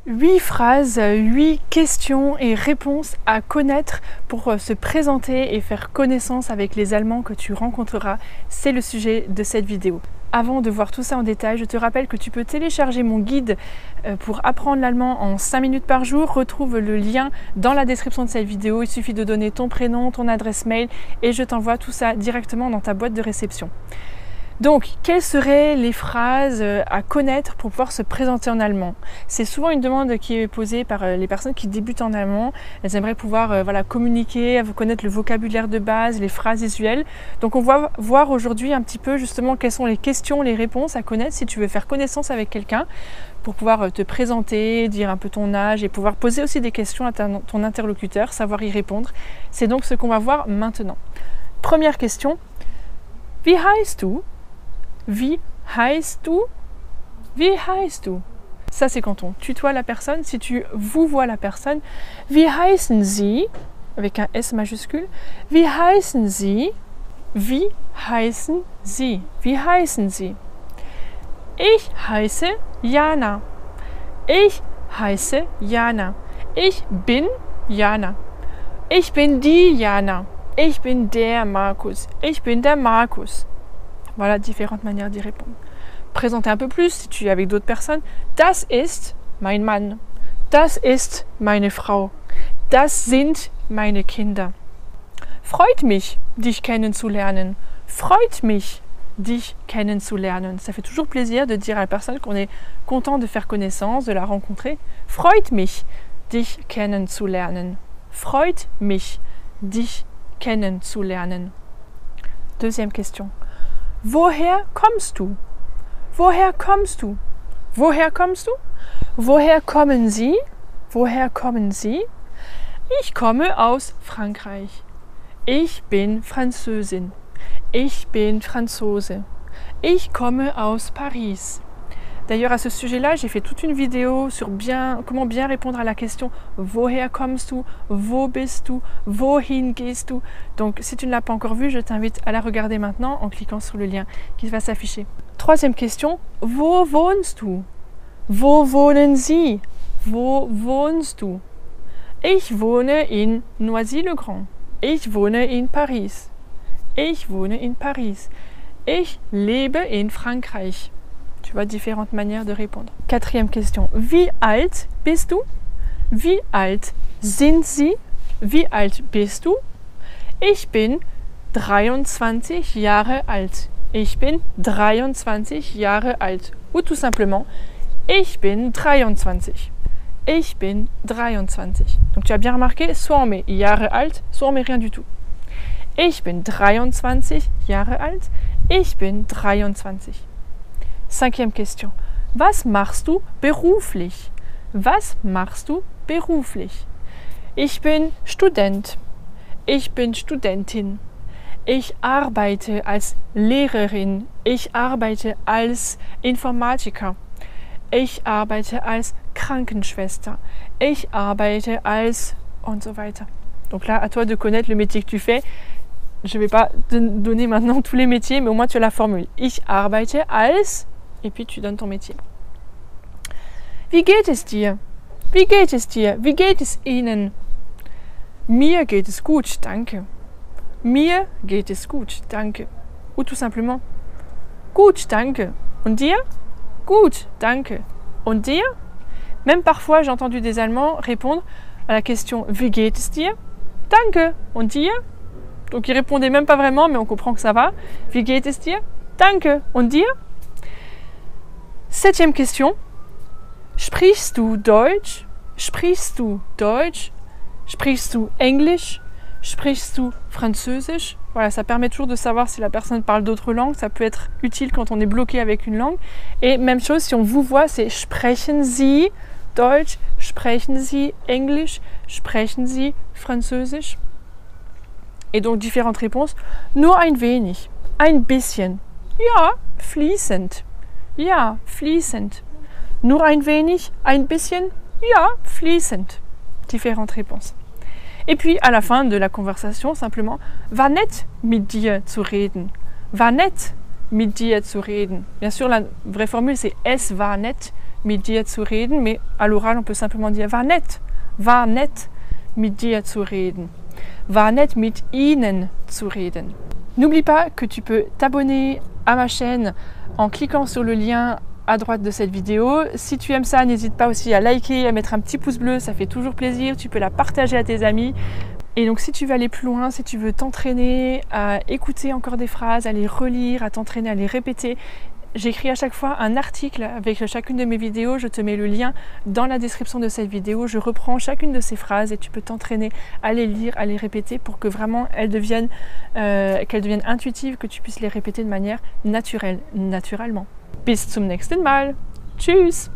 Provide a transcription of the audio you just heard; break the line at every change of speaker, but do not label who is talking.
8 phrases, 8 questions et réponses à connaître pour se présenter et faire connaissance avec les Allemands que tu rencontreras. C'est le sujet de cette vidéo. Avant de voir tout ça en détail, je te rappelle que tu peux télécharger mon guide pour apprendre l'allemand en 5 minutes par jour. Retrouve le lien dans la description de cette vidéo. Il suffit de donner ton prénom, ton adresse mail et je t'envoie tout ça directement dans ta boîte de réception. Donc, quelles seraient les phrases à connaître pour pouvoir se présenter en allemand? C'est souvent une demande qui est posée par les personnes qui débutent en allemand. Elles aimeraient pouvoir communiquer, connaître le vocabulaire de base, les phrases usuelles. Donc, on va voir aujourd'hui un petit peu justement quelles sont les questions, les réponses à connaître si tu veux faire connaissance avec quelqu'un pour pouvoir te présenter, dire un peu ton âge et pouvoir poser aussi des questions à ton interlocuteur, savoir y répondre. C'est donc ce qu'on va voir maintenant. Première question. Wie heißt du? Wie heißt du? Wie heißt du? Ça, c'est quand on tutoie la personne. Si tu vouvoies la personne, wie heißen Sie? Avec un S majuscule. Wie heißen Sie? Wie heißen Sie? Wie heißen Sie? Ich heiße Jana. Ich heiße Jana. Ich bin Jana. Ich bin die Jana. Ich bin der Markus. Ich bin der Markus. Voilà différentes manières d'y répondre. Présenter un peu plus si tu es avec d'autres personnes. Das ist mein Mann. Das ist meine Frau. Das sind meine Kinder. Freut mich, dich kennenzulernen. Freut mich, dich kennenzulernen. Ça fait toujours plaisir de dire à la personne qu'on est content de faire connaissance, de la rencontrer. Freut mich, dich kennenzulernen. Freut mich, dich kennenzulernen. Deuxième question. Woher kommst du? Woher kommst du? Woher kommst du? Woher kommen Sie? Woher kommen Sie? Ich komme aus Frankreich. Ich bin Französin. Ich bin Franzose. Ich komme aus Paris. D'ailleurs, à ce sujet-là, j'ai fait toute une vidéo sur comment bien répondre à la question Woher kommst du? Wo bist du? Wohin gehst du? Donc, si tu ne l'as pas encore vue, je t'invite à la regarder maintenant en cliquant sur le lien qui va s'afficher. Troisième question, Wo wohnst du? Wo wohnen Sie? Wo wohnst du? Ich wohne in Noisy-le-Grand. Ich wohne in Paris. Ich wohne in Paris. Ich lebe in Frankreich. Tu vois, différentes manières de répondre. Quatrième question. Wie alt bist du? Wie alt sind Sie? Wie alt bist du? Ich bin 23 Jahre alt. Ich bin 23 Jahre alt. Ou tout simplement, ich bin 23. Ich bin 23. Donc tu as bien remarqué, soit on met Jahre alt, soit on met rien du tout. Ich bin 23 Jahre alt. Ich bin 23. Cinquième question. Was machst du beruflich? Was machst du beruflich? Ich bin Student. Ich bin Studentin. Ich arbeite als Lehrerin. Ich arbeite als Informatiker. Ich arbeite als Krankenschwester. Ich arbeite als... und so weiter. Donc là, à toi de connaître le métier que tu fais. Je ne vais pas te donner maintenant tous les métiers, mais au moins tu as la formule. Ich arbeite als... et puis tu donnes ton métier. Wie geht es dir? Wie geht es dir? Wie geht es Ihnen? Mir geht es gut, danke. Mir geht es gut, danke. Ou tout simplement, gut, danke. Und dir? Gut, danke. Und dir? Même parfois, j'ai entendu des Allemands répondre à la question Wie geht es dir? Danke. Und dir? Donc ils répondaient même pas vraiment, mais on comprend que ça va. Wie geht es dir? Danke. Und dir? Septième question. Sprichst du Deutsch? Sprichst du Deutsch? Sprichst du Englisch? Sprichst du Französisch? Voilà, ça permet toujours de savoir si la personne parle d'autres langues. Ça peut être utile quand on est bloqué avec une langue. Et même chose, si on vous voit, c'est Sprechen Sie Deutsch? Sprechen Sie Englisch? Sprechen Sie Französisch? Et donc différentes réponses. Nur ein wenig. Ein bisschen. Ja, fließend. Ja, fließend. Nur ein wenig, ein bisschen, ja, fließend. Différentes réponses. Et puis, à la fin de la conversation, simplement, war nett mit dir zu reden. War nett mit dir zu reden. Bien sûr, la vraie formule, c'est es war nett mit dir zu reden, mais à l'oral, on peut simplement dire war nett mit dir zu reden, war nett mit ihnen zu reden. N'oublie pas que tu peux t'abonner à ma chaîne en cliquant sur le lien à droite de cette vidéo. Si tu aimes ça, n'hésite pas aussi à liker, à mettre un petit pouce bleu, ça fait toujours plaisir. Tu peux la partager à tes amis. Et donc si tu veux aller plus loin, si tu veux t'entraîner à écouter encore des phrases, à les relire, à t'entraîner à les répéter, j'écris à chaque fois un article avec chacune de mes vidéos, je te mets le lien dans la description de cette vidéo, je reprends chacune de ces phrases et tu peux t'entraîner à les lire, à les répéter pour que vraiment qu'elles deviennent intuitives, que tu puisses les répéter de manière naturelle, naturellement. Bis zum nächsten Mal. Tschüss!